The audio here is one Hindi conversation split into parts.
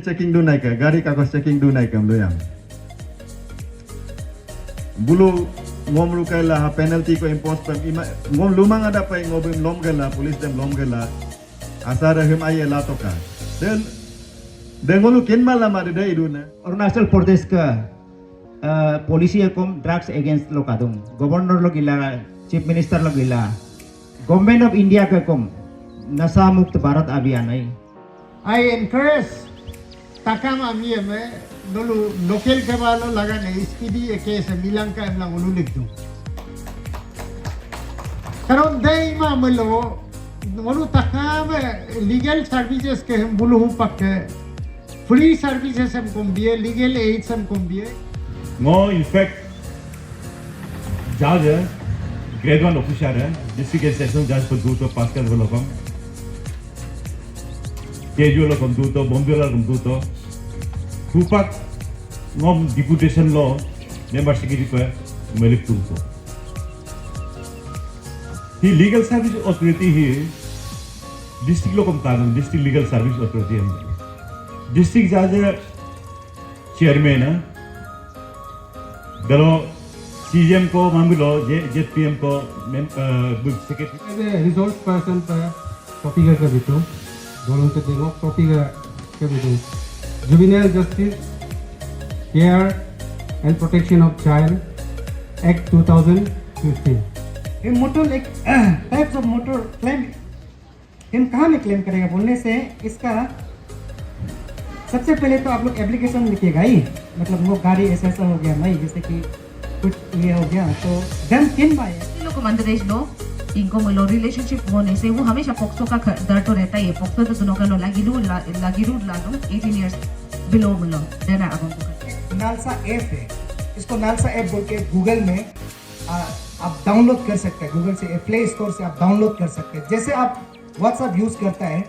checking do naik gari kagus checking do naik am doyam bulu ngom rukaila ha penalty ko impose pem ngom lumang ada pa ngobim lom gala police dem lom gala asara him aye la toka den ngolu kin malama de iduna Arunachal Pradesh का पॉलिसी कम ड्रग्स अगेंस्ट लोग आदम गवर्नर लोग इला चीफ मिनिस्टर लोग इला गवर्नमेंट ऑफ इंडिया का कम नशा मुक्त भारत अभियान है I encourage takam ami ame nolu local ke balo laga ne iski di case milanka emla ulu likdu karon dei ma melo nolu takam legal services ke hum bulu hum pakke free services हम कुम्बिये legal aids हम कुम्बिये Ngo in fact judge है grade 1 officer है district and session judge पर दूर तो पास कर बोलो कम केजू लो कम दूर तो बॉम्बे लो कम दूर तो खुपाक ngom deputation law member secretary पर मिलिक दूर तो ही legal service authority ही district लो कम तारन district legal service authority है डिस्ट्रिक्ट जज चेयरमैन दलो सीएम को मामलो जेपीएम को सेक्रेटरी रिसोर्स पर्सन पर टॉपिक का बिटू दोनों के देखो टॉपिक का Bittu juvenile justice care and protection of child act 2015 ये मोटर एक टाइप्स ऑफ मोटर क्लेम हम कहाँ में क्लेम करेगा बोलने से इसका सबसे पहले तो आप लोग एप्लीकेशन लिखिएगा ही मतलब वो गाड़ी ऐसा ऐसा हो गया नहीं जैसे कि कुछ ये हो गया तो देन किन बाय लोग अंडरएज लो इनको मिलो रिलेशनशिप होने से वो हमेशा पॉक्सो का डर तो रहता है पॉक्सो तो दोनों का लो लागिरू ला लो 18 इयर्स बिलो मिलो देना आपको नालसा ऐप है इसको नालसा ऐप बोल के गूगल में आप डाउनलोड कर सकते हैं गूगल से प्ले स्टोर से आप डाउनलोड कर सकते हैं जैसे आप व्हाट्सएप यूज करता है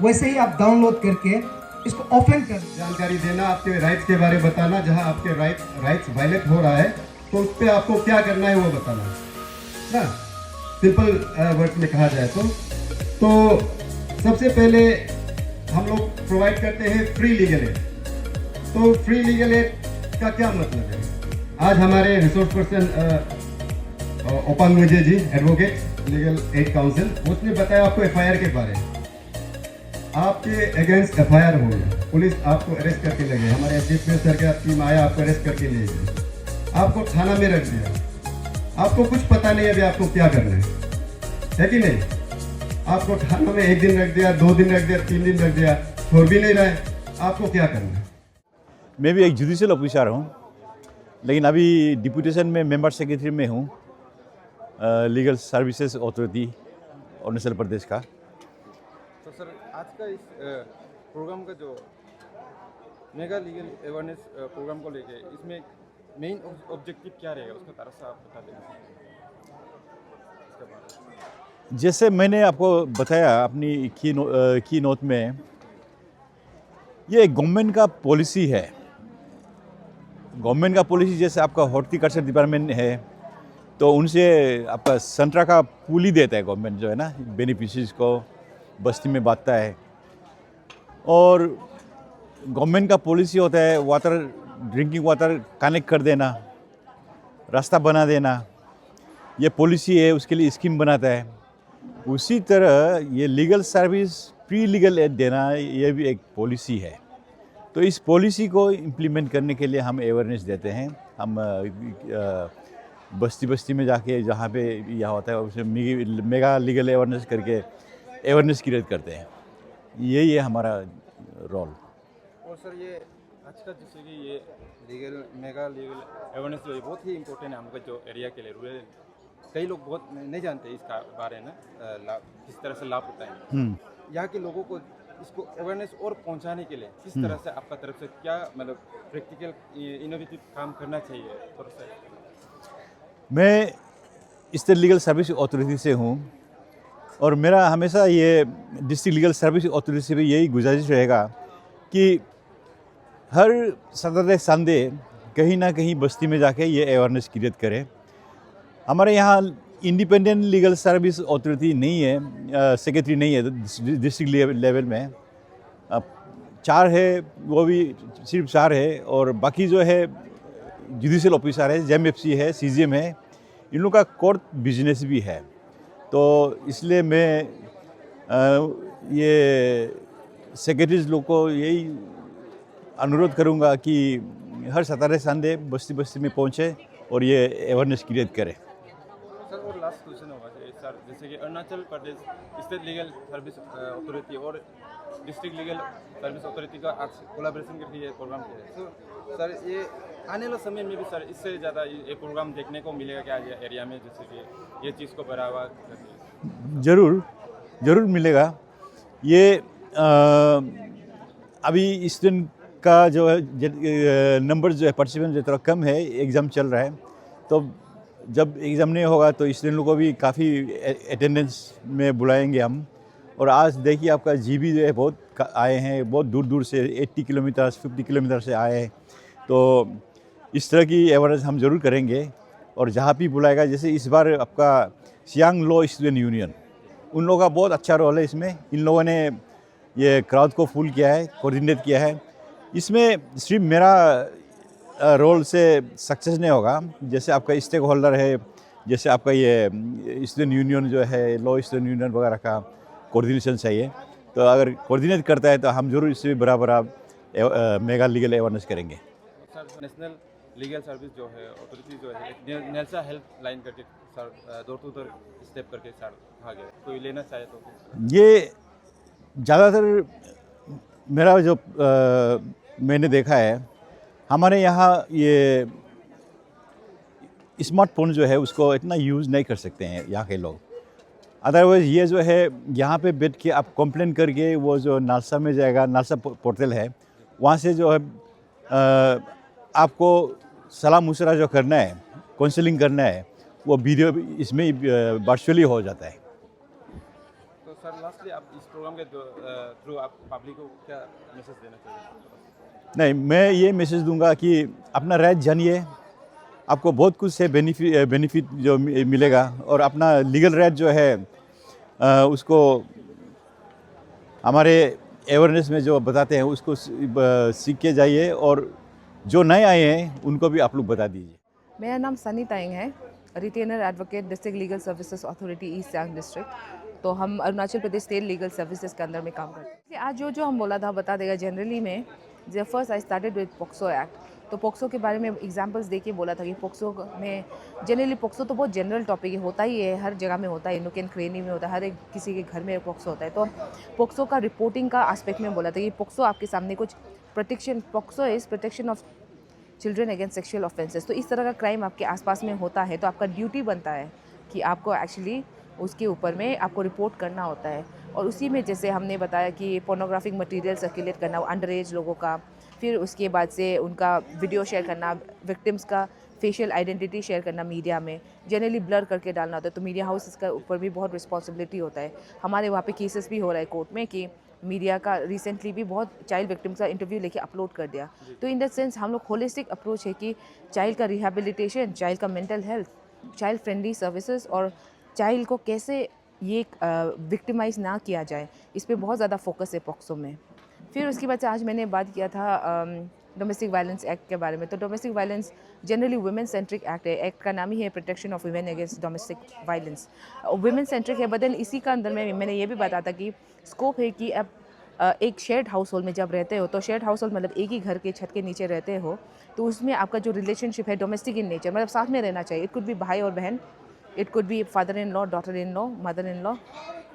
वैसे ही आप डाउनलोड करके इसको ओपन कर जानकारी देना आपके राइट्स के बारे में बताना जहां आपके राइट्स वायलेट हो रहा है तो उस पर आपको क्या करना है वो बताना ना सिंपल वर्ड में कहा जाए तो सबसे पहले हम लोग प्रोवाइड करते हैं फ्री लीगल एड तो फ्री लीगल एड का क्या मतलब है आज हमारे रिसोर्स पर्सन ओपन मुझे जी एडवोकेट लीगल एड काउंसिल उसने बताया आपको एफआईआर के बारे में आपके अगेंस्ट एफआईआर हो गया पुलिस आपको अरेस्ट करके ले गई हमारे एसडीपीओ सर का टीम आया आपको अरेस्ट करके ले गई आपको थाना में रख दिया आपको कुछ पता नहीं अभी आपको क्या करना है कि नहीं आपको थाना में 1 दिन रख दिया 2 दिन रख दिया 3 दिन रख दिया छोड़ भी नहीं रहे आपको क्या करना है मैं भी एक जुडिशियल ऑफिसर हूँ लेकिन अभी डिप्यूटेशन में मेंबर सेक्रेटरी में हूँ legal services authority Arunachal Pradesh का तो सर आज का इस प्रोग्राम का जो मेगा लीगल अवेयरनेस प्रोग्राम को लेके इसमें मेन ऑब्जेक्टिव क्या रहेगा उसका तरह से आप बता दें जैसे मैंने आपको बताया अपनी की नोट में ये गवर्नमेंट का पॉलिसी है गवर्नमेंट का पॉलिसी जैसे आपका हॉर्टिकल्चर डिपार्टमेंट है तो उनसे आपका संतरा का पूली देता है गवर्नमेंट जो है ना बेनिफिशरीज को बस्ती में बांटता है और गवर्नमेंट का पॉलिसी होता है वाटर ड्रिंकिंग वाटर कनेक्ट कर देना रास्ता बना देना ये पॉलिसी है उसके लिए स्कीम बनाता है उसी तरह ये legal service pre legal aid देना ये भी एक पॉलिसी है तो इस पॉलिसी को इम्प्लीमेंट करने के लिए हम अवेयरनेस देते हैं हम बस्ती बस्ती में जाके जहाँ पे यह होता है उसे मेगा लीगल अवेयरनेस करके अवेयरनेस क्रिएट करते हैं यही है हमारा रोल और सर ये आज का जैसे कि ये लीगल मेगा लीगल अवेयरनेस जो है बहुत ही इम्पोर्टेंट है हमको जो एरिया के लिए रूरल कई लोग बहुत नहीं जानते इसका बारे में किस तरह से लाभ होता है यहाँ के लोगों को इसको अवेयरनेस और पहुँचाने के लिए किस तरह से आपका तरफ से क्या मतलब प्रैक्टिकल इनोवेटिव काम करना चाहिए थोड़ा सा मैं स्टेट लीगल सर्विस अथॉरिटी से हूँ और मेरा हमेशा ये डिस्ट्रिक्ट लीगल सर्विस अथॉरिटी से भी यही गुजारिश रहेगा कि हर सैटरडे संडे कहीं ना कहीं बस्ती में जाके ये अवेयरनेस क्रिएट करें हमारे यहाँ इंडिपेंडेंट लीगल सर्विस अथॉरिटी नहीं है सेक्रेटरी नहीं है डिस्ट्रिक्ट लेवल में 4 है, वो भी सिर्फ 4 है, और बाकी जो है जुडिशियल ऑफिसर है, जेएमएफसी है, सीजीएम है, इन लोगों का कोर्ट बिजनेस भी है। तो इसलिए मैं ये सेक्रेटरीज लोग को यही अनुरोध करूंगा कि हर सैटरडे संडे बस्ती बस्ती में पहुंचे और ये अवेयरनेस क्रिएट करें। सर और लास्ट क्वेश्चन होगा सर, जैसे कि Arunachal Pradesh state legal service authority और डिस्ट्रिक्ट लीगल सर्विस अथॉरिटी का आज कोलैबोरेशन करके ये प्रोग्राम किया है। तो सर ये आने वाले समय में भी सर इससे ज़्यादा ये प्रोग्राम देखने को मिलेगा क्या ये एरिया में, जैसे कि ये चीज़ को बढ़ावा? ज़रूर मिलेगा। ये अभी स्टूडेंट का जो है नंबर जो है पार्टिसिपेंट जो थोड़ा कम है, एग्ज़ाम चल रहा है, तो जब एग्ज़ाम नहीं होगा तो स्टूडेंट लोगों को भी काफ़ी अटेंडेंस में बुलाएंगे हम। और आज देखिए आपका जीबी जो है बहुत आए हैं, बहुत दूर दूर से 80 किलोमीटर 50 किलोमीटर से आए हैं। तो इस तरह की अवेयरनेस हम ज़रूर करेंगे, और जहाँ भी बुलाएगा, जैसे इस बार आपका सियांग लॉ स्टूडेंट यूनियन, उन लोगों का बहुत अच्छा रोल है इसमें। इन लोगों ने ये क्राउड को फुल किया है, कोऑर्डिनेट किया है। इसमें सिर्फ मेरा रोल से सक्सेस नहीं होगा, जैसे आपका स्टेक होल्डर है, जैसे आपका ये स्टूडेंट यूनियन जो है, लॉ स्टूडेंट यूनियन वगैरह का कोऑर्डिनेशन चाहिए। तो अगर कोऑर्डिनेट करता है तो हम जरूर इससे बराबर मेगा लीगल अवेयरनेस करेंगे। सर नेशनल लीगल सर्विस जो है अथॉरिटी जो है एक नेल्सा हेल्प लाइन करके sir door to door step करके सर कहा गया, कोई लेना चाहे तो? ये ज़्यादातर मेरा जो मैंने देखा है, हमारे यहाँ ये स्मार्टफोन जो है उसको इतना यूज़ नहीं कर सकते हैं यहाँ के लोग। अदरवाइज़ ये जो है यहाँ पे बैठ के आप कंप्लेन करके वो जो नालसा में जाएगा, नालसा पोर्टल है, वहाँ से जो है आपको सलाह मुशरा जो करना है, काउंसलिंग करना है, वो वीडियो इसमें वर्चुअली हो जाता है। तो सर लास्टली आप इस प्रोग्राम के थ्रू आप पब्लिक को क्या मैसेज देना चाहिए? नहीं, मैं ये मैसेज दूंगा कि अपना राइट जानिए, आपको बहुत कुछ से बेनिफिट जो मिलेगा, और अपना लीगल राइट जो है उसको हमारे अवेयरनेस में जो बताते हैं उसको सीख के जाइए, और जो नए आए हैं उनको भी आप लोग बता दीजिए। मेरा नाम सनी ताइंग है, retainer advocate district legal services authority east Siang district. तो हम Arunachal Pradesh state legal services के अंदर में काम करते हैं। आज जो हम बोला था बता देगा। जनरली में जब first I started with POCSO act, तो पोक्सो के बारे में एग्जांपल्स देके बोला था कि पोक्सो में जनरली पोक्सो तो बहुत जनरल टॉपिक होता ही है, हर जगह में होता है, नुक एंड क्रेनी में होता है, हर एक किसी के घर में पोक्सो होता है। तो पोक्सो का रिपोर्टिंग का एस्पेक्ट में बोला था कि पोक्सो आपके सामने कुछ protection, POCSO is protection of children against sexual offences. तो इस तरह का क्राइम आपके आसपास में होता है तो आपका ड्यूटी बनता है कि आपको एक्चुअली उसके ऊपर में आपको रिपोर्ट करना होता है। और उसी में जैसे हमने बताया कि पोर्नोग्राफिक मटेरियल सर्कुलेट करना अंडर एज लोगों का, फिर उसके बाद से उनका वीडियो शेयर करना, विक्टिम्स का फेशियल आइडेंटिटी शेयर करना मीडिया में जनरली ब्लर करके डालना होता है। तो मीडिया हाउस इसका ऊपर भी बहुत रिस्पॉन्सिबिलिटी होता है। हमारे वहाँ पे केसेस भी हो रहा है कोर्ट में कि मीडिया का रिसेंटली भी बहुत चाइल्ड विक्टिम्स का इंटरव्यू लेके अपलोड कर दिया। तो इन दैट सेंस हम लोग होलिस्टिक अप्रोच है कि चाइल्ड का रिहेबिलिटेशन, चाइल्ड का mental health, child friendly services, और चाइल्ड को कैसे ये विक्टिमाइज ना किया जाए, इस पर बहुत ज़्यादा फोकस है पोक्सो में। फिर उसके बाद से आज मैंने बात किया था डोमेस्टिक वायलेंस एक्ट के बारे में। तो domestic violence generally women centric act है। एक्ट का नाम ही है protection of women against domestic violence. Women centric है, बट देन इसी का अंदर में मैंने ये भी बताया था कि स्कोप है कि अब एक शेयर्ड हाउस होल्ड में जब रहते हो, तो शेयर्ड हाउस होल्ड मतलब एक ही घर के छत के नीचे रहते हो, तो उसमें आपका जो रिलेशनशिप है डोमेस्टिक इन नेचर, मतलब साथ में रहना चाहिए। इट कुड भी भाई और बहन, इट कुड भी father in law, daughter in law, mother in law.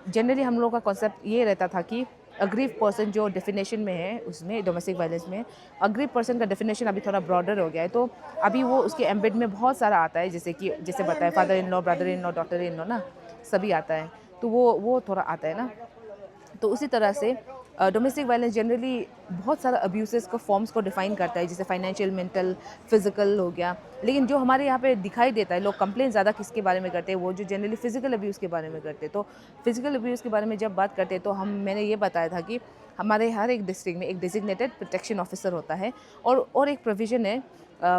Generally हम लोग का कॉन्सेप्ट ये रहता था कि अग्रीव पर्सन जो डेफिनेशन में है उसमें डोमेस्टिक वायलेंस में, अग्रीव पर्सन का डेफिनेशन अभी थोड़ा ब्रॉडर हो गया है। तो अभी वो उसके एम्बेड में बहुत सारा आता है, जैसे कि जैसे बताया father in law, brother in law, daughter in law ना, सभी आता है। तो वो थोड़ा आता है ना। तो उसी तरह से डोमेस्टिक वायलेंस जनरली बहुत सारा अब्यूसेस को फॉर्म्स को डिफाइन करता है, जैसे फाइनेंशियल, मेंटल, फिजिकल हो गया। लेकिन जो हमारे यहाँ पे दिखाई देता है, लोग कंप्लेन ज़्यादा किसके बारे में करते हैं, वो जो जनरली फिजिकल अब्यूज़ के बारे में करते हैं। तो फिजिकल अब्यूज़ के बारे में जब बात करते हैं तो मैंने ये बताया था कि हमारे हर एक डिस्ट्रिक्ट में एक डेजिग्नेटेड प्रोटेक्शन ऑफिसर होता है, और एक प्रोविज़न है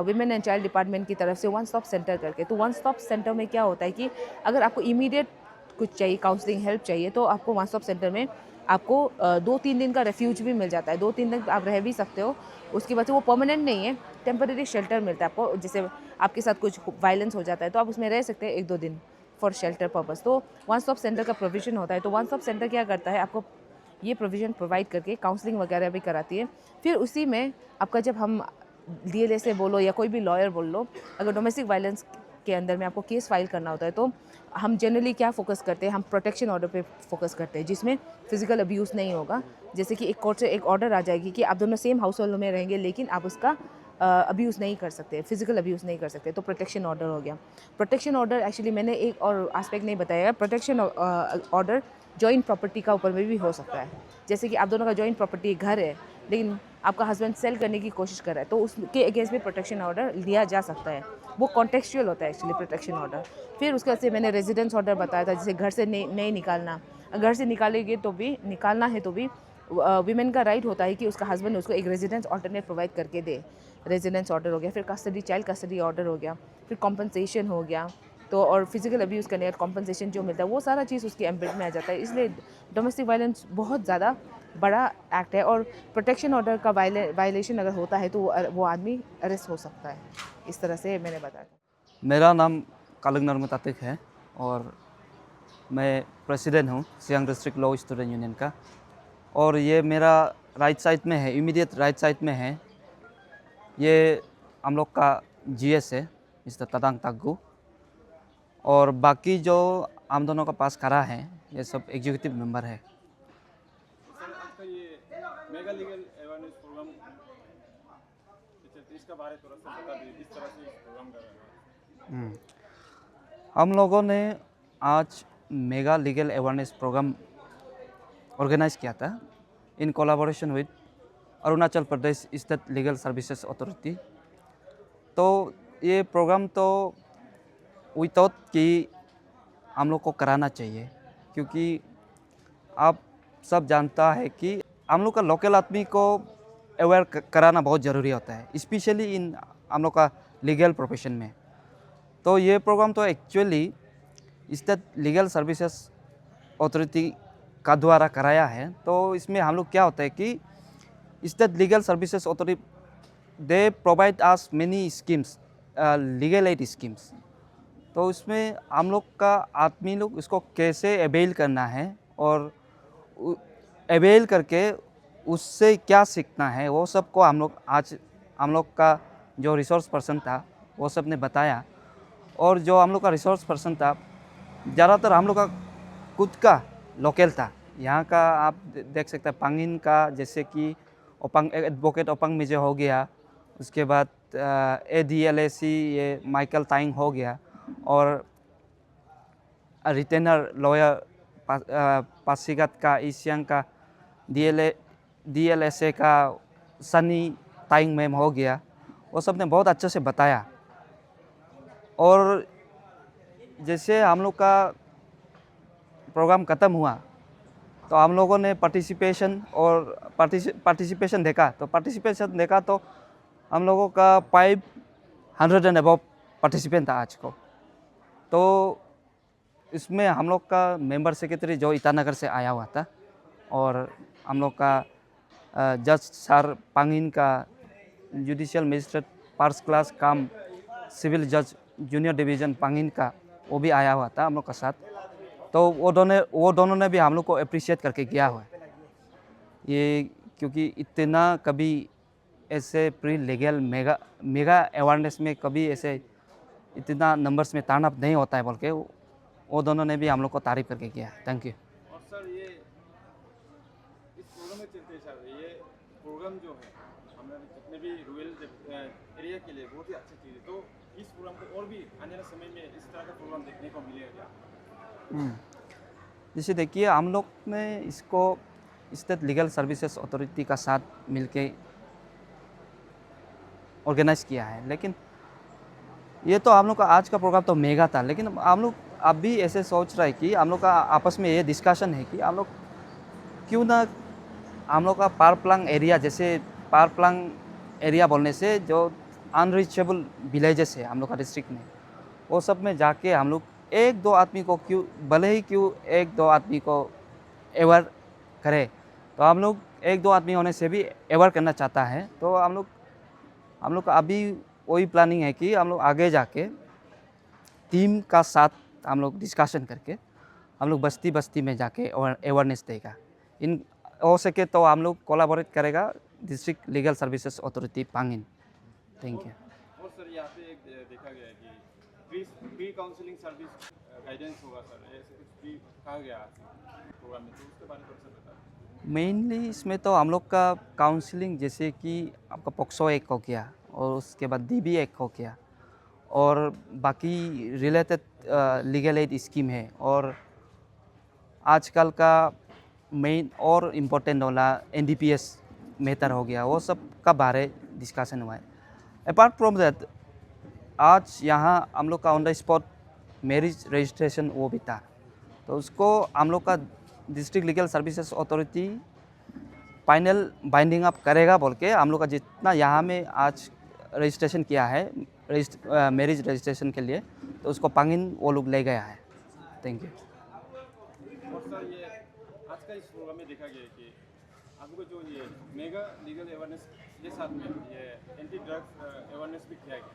वुमेन एंड चाइल्ड डिपार्टमेंट की तरफ से वन स्टॉप सेंटर करके। तो वन स्टॉप सेंटर में क्या होता है कि अगर आपको इमीडिएट कुछ चाहिए, काउंसलिंग हेल्प चाहिए, तो आपको वन स्टॉप सेंटर में आपको 2-3 दिन का रेफ्यूज भी मिल जाता है। 2-3 दिन आप रह भी सकते हो, उसके बाद से वो परमानेंट नहीं है, टेम्परेरी शेल्टर मिलता है आपको। जैसे आपके साथ कुछ वायलेंस हो जाता है तो आप उसमें रह सकते हैं 1-2 दिन फॉर शेल्टर पर्पस। तो वन स्टॉप सेंटर का प्रोविज़न होता है। तो वन स्टॉप सेंटर क्या करता है, आपको ये प्रोविज़न प्रोवाइड करके काउंसलिंग वगैरह भी कराती है। फिर उसी में आपका जब हम DLA से बोलो या कोई भी लॉयर बोल लो, अगर डोमेस्टिक वायलेंस के अंदर में आपको केस फाइल करना होता है तो हम जनरली क्या फोकस करते हैं, हम प्रोटेक्शन ऑर्डर पे फोकस करते हैं, जिसमें फिजिकल अब्यूज़ नहीं होगा। जैसे कि एक कोर्ट से एक ऑर्डर आ जाएगी कि आप दोनों सेम हाउस होल्ड में रहेंगे लेकिन आप उसका अब्यूज़ नहीं कर सकते, फिजिकल अब्यूज़ नहीं कर सकते, तो प्रोटेक्शन ऑर्डर हो गया। प्रोटेक्शन ऑर्डर एक्चुअली मैंने एक और एस्पेक्ट नहीं बताया, प्रोटेक्शन ऑर्डर जॉइंट प्रॉपर्टी का ऊपर में भी हो सकता है। जैसे कि आप दोनों का जॉइंट प्रॉपर्टी घर है लेकिन आपका हस्बैंड सेल करने की कोशिश कर रहा है तो उसके अगेंस्ट भी प्रोटेक्शन ऑर्डर लिया जा सकता है। वो कॉन्टेक्चुअल होता है एक्चुअली प्रोटेक्शन ऑर्डर। फिर उसके बाद से मैंने रेजिडेंस ऑर्डर बताया था, जैसे घर से नहीं निकालना, घर से निकालेंगे तो भी निकालना है तो भी वीमेन का राइट होता है कि उसका हस्बैंड उसको एक रेजिडेंस ऑल्टरनेट प्रोवाइड करके दे। रेजिडेंस ऑर्डर हो गया, फिर कस्टडी चाइल्ड कस्टडी ऑर्डर हो गया, फिर कॉम्पनसेशन हो गया। तो और फिजिकल अब्यूज़ करने का कॉम्पनसेशन जो मिलता है वो सारा चीज़ उसकी एम्बिट में आ जाता है। इसलिए डोमेस्टिक वायलेंस बहुत ज़्यादा बड़ा एक्ट है और प्रोटेक्शन ऑर्डर का वायलेशन अगर होता है तो वो आदमी अरेस्ट हो सकता है। इस तरह से मैंने बताया। मेरा नाम कालुंग नर्म तातिक है और मैं प्रेसिडेंट हूँ Siang district law student union का। और ये मेरा राइट साइड में है, इमीडिएट राइट साइड में है, ये हम लोग का GS है मिस्टर तदांग तागू। और बाकी जो हम दोनों का पास खड़ा है ये सब एग्जीक्यूटिव मेंबर है। सर आपका ये मेगा लीगल अवेयरनेस प्रोग्राम, इसका बारे में थोड़ा सा बता दीजिए, किस तरह से इस प्रोग्राम कर रहे हैं। हम लोगों ने आज mega legal awareness programme organise किया था in collaboration with Arunachal Pradesh state legal services authority. तो ये प्रोग्राम तो वी थॉट कि हम लोग को कराना चाहिए, क्योंकि आप सब जानता है कि हम लोग का लोकल आदमी को अवेयर कराना बहुत ज़रूरी होता है, स्पेशली इन हम लोग का लीगल प्रोफेशन में। तो ये प्रोग्राम तो actually state legal services authority का द्वारा कराया है। तो इसमें हम लोग क्या होता है कि state legal services authority they provide us many schemes, legal aid schemes. तो इसमें हम लोग का आदमी लोग इसको कैसे अवेल करना है और अवेल करके उससे क्या सीखना है वो सब को आज हम लोग का जो रिसोर्स पर्सन था वो सब ने बताया। और जो हम लोग का रिसोर्स पर्सन था ज़्यादातर हम लोग का खुद का लोकल था। यहाँ का आप देख सकते हैं पांगिन का, जैसे कि ओपंग एडवोकेट ओपंग मिजे हो गया, उसके बाद ADLAC ये माइकल ताइंग हो गया, और रिटेनर लॉयर पासीघाट का ईसियांग का DLSA का सनी ताइंग मैम हो गया। वो सब ने बहुत अच्छे से बताया। और जैसे हम लोग का प्रोग्राम ख़त्म हुआ तो हम लोगों ने पार्टिसिपेशन देखा तो हम लोगों का 500 एंड अबव पार्टिसिपेंट था आज को। तो इसमें हम लोग का मेंबर सेक्रेटरी जो ईटानगर से आया हुआ था, और हम लोग का जज सर पांगिन का जुडिशियल मजिस्ट्रेट फर्स्ट क्लास काम सिविल जज जूनियर डिवीज़न पांगिन का वो भी आया हुआ था हम लोग का साथ। तो वो दोनों ने भी हम लोग को अप्रिशिएट करके गया हुआ है ये, क्योंकि इतना कभी ऐसे प्री लीगल मेगा अवेयरनेस में कभी ऐसे इतना नंबर्स में टर्न अप नहीं होता है बोल के वो दोनों ने भी हम लोग को तारीफ करके किया। Thank you. और सर ये इस प्रोग्राम में चलते सर ये प्रोग्राम जो है हमारे जितने भी रूरल एरिया के लिए बहुत ही अच्छी चीज़ है। तो इस प्रोग्राम को और भी आने वाले समय में इस तरह का प्रोग्राम देखने को मिलेगा क्या? जैसे देखिए हम लोग ने इसको स्टेट लीगल सर्विसेज अथॉरिटी का साथ मिलके ऑर्गेनाइज किया है, लेकिन ये तो हम लोग का आज का प्रोग्राम तो मेगा था, लेकिन हम लोग अब भी ऐसे सोच रहे हैं कि हम लोग का आपस में ये डिस्कशन है कि हम लोग क्यों ना हम लोग का पार प्लांग एरिया, जैसे पार प्लांग एरिया बोलने से जो अनरीचेबल विलेजेस है हम लोग का डिस्ट्रिक्ट में, वो सब में जाके हम लोग एक दो आदमी को क्यों भले ही क्यों एक दो आदमी को अवेयर करे, तो हम लोग एक दो आदमी होने से भी अवेयर करना चाहता है। तो हम लोग का अभी वही प्लानिंग है कि हम लोग आगे जाके टीम का साथ हम लोग डिस्कशन करके हम लोग बस्ती बस्ती में जाके अवेयरनेस देगा। इन हो सके तो हम लोग कोलैबोरेट करेगा district legal services authority Pangin. Thank you. और सर यहाँ पे एक देखा गया है कि प्री काउंसलिंग सर्विस गाइडेंस होगा सर, ऐसे कुछ भी कहा गया प्रोग्राम में, तो उसके बारे में थोड़ा सा बताइए। मेनली इसमें तो हम लोग का काउंसलिंग जैसे कि आपका पोक्सो एक हो गया और उसके बाद DB एक हो गया और बाकी रिलेटेड लीगल एड स्कीम है, और आजकल का मेन और इम्पोर्टेंट वाला NDPS मैटर हो गया, वो सब का बारे डिस्कशन हुआ है। अपार्ट फ्रॉम दैट आज यहाँ हम लोग का on the spot marriage registration वो भी था, तो उसको हम लोग का district legal services authority final binding up करेगा बोल के हम लोग का जितना यहाँ में आज रजिस्ट्रेशन किया है मैरिज रजिस्ट्रेशन के लिए, तो उसको पांगिन वो लोग ले गया है। Thank you. और सर ये आज का इस प्रोग्राम में देखा गया है कि आपको जो ये मेगा लीगल अवेयरनेस के साथ में ये एंटी ड्रग्स अवेयरनेस भी किया गया,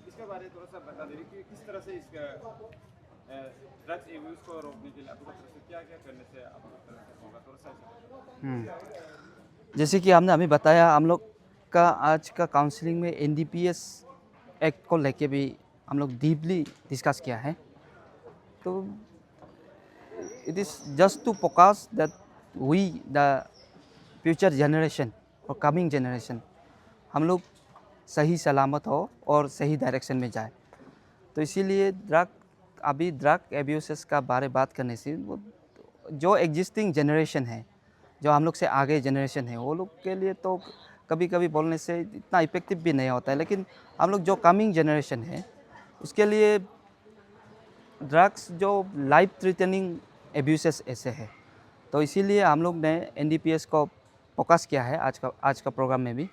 इसके बारे में थोड़ा सा बता दें कि किस तरह से इसका ड्रग्स यूज को रोकने के लिए आपको तरफ से क्या क्या करने से आपको तरफ से होगा, थोड़ा सा। जैसे कि हमने अभी बताया, हम लोग का आज का काउंसलिंग में NDPS एक्ट को लेके भी हम लोग डीपली डिस्कस किया है। तो it is just to focus that we the future generation और कमिंग जनरेशन हम लोग सही सलामत हो और सही डायरेक्शन में जाए। तो इसीलिए ड्रग एब्यूसेस का बारे बात करने से वो जो एग्जिस्टिंग जनरेशन है, जो हम लोग से आगे जनरेशन है, वो लोग के लिए तो कभी कभी बोलने से इतना इफेक्टिव भी नहीं होता है, लेकिन हम लोग जो कमिंग जनरेशन है उसके लिए ड्रग्स जो लाइफ थ्रेटनिंग एब्यूसेस ऐसे है, तो इसीलिए हम लोग ने NDPS को फोकस किया है आज का प्रोग्राम में भी।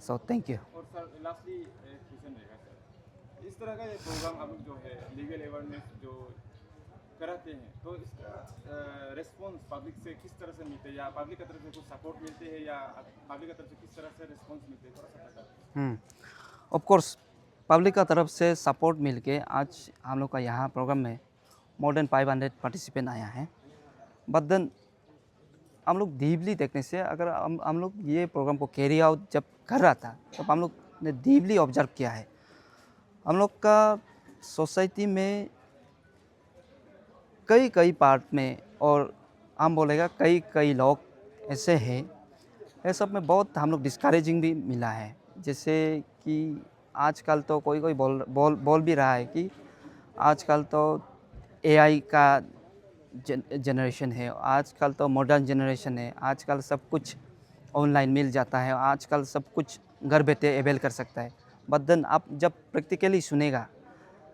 So thank you. और सर लास्टली एक क्वेश्चन रहेगा सर, इस तरह का ये प्रोग्राम हम लोग जो है लीगल अवेयरनेस जो कराते हैं, तो इसका रिस्पॉन्स पब्लिक से किस तरह से मिलते हैं, या पब्लिक की तरफ से कुछ सपोर्ट मिलते हैं, या पब्लिक की तरफ से किस तरह से रिस्पॉन्स मिलते हैं, थोड़ा सा बताइए। ऑफ कोर्स पब्लिक का तरफ से सपोर्ट मिल के आज हम लोग का यहाँ प्रोग्राम में मोर देन 500 पार्टिसिपेंट आया है। बट देन हम लोग डीपली देखने से, अगर हम लोग ये प्रोग्राम को कैरी आउट जब कर रहा था तब हम लोग ने डीपली ऑब्जर्व किया है, हम लोग का सोसाइटी में कई पार्ट में, और हम बोलेगा कई लोग ऐसे हैं, ये सब में बहुत हम लोग डिस्करेजिंग भी मिला है। जैसे कि आजकल तो कोई बोल भी रहा है कि आजकल तो AI का जनरेशन है, आजकल तो मॉडर्न जनरेशन है, आजकल सब कुछ ऑनलाइन मिल जाता है, आजकल सब कुछ घर बैठे अवेल कर सकता है। बट देन आप जब प्रैक्टिकली सुनेगा,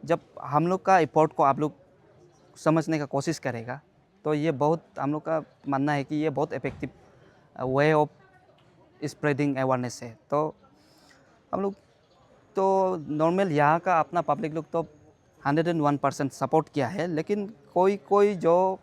जब हम लोग का एफर्ट को आप लोग समझने का कोशिश करेगा, तो ये बहुत हम लोग का मानना है कि ये बहुत effective way of spreading awareness है। तो हम लोग तो नॉर्मल यहाँ का अपना पब्लिक लोग तो 101% सपोर्ट किया है, लेकिन कोई जो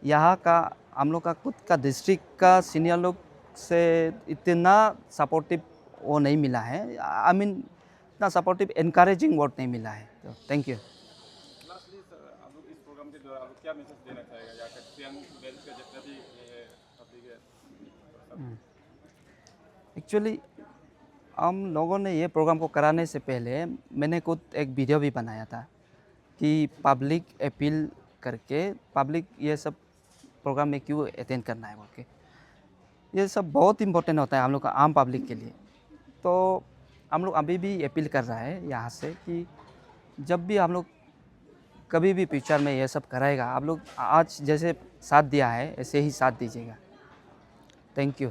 यहाँ का हम लोग का खुद का डिस्ट्रिक्ट का सीनियर लोग से इतना सपोर्टिव वो नहीं मिला है, आई मीन इतना सपोर्टिव एनकरेजिंग वर्ड नहीं मिला है। तो थैंक यू। लास्टली सर, आप लोग इस प्रोग्राम के द्वारा आप लोग क्या मैसेज देना चाहेगा, या सियांग बेल्ट का जितना भी पब्लिक है? एक्चुअली हम लोगों ने ये प्रोग्राम को कराने से पहले मैंने खुद एक वीडियो भी बनाया था कि पब्लिक अपील करके पब्लिक ये सब प्रोग्राम में क्यों अटेंड करना है बोल के। ये सब बहुत इम्पोर्टेंट होता है हम लोग का आम पब्लिक के लिए। तो हम लोग अभी भी अपील कर रहा है यहाँ से कि जब भी हम लोग कभी भी फ्यूचर में ये सब कराएगा, आप लोग आज जैसे साथ दिया है ऐसे ही साथ दीजिएगा। Thank you.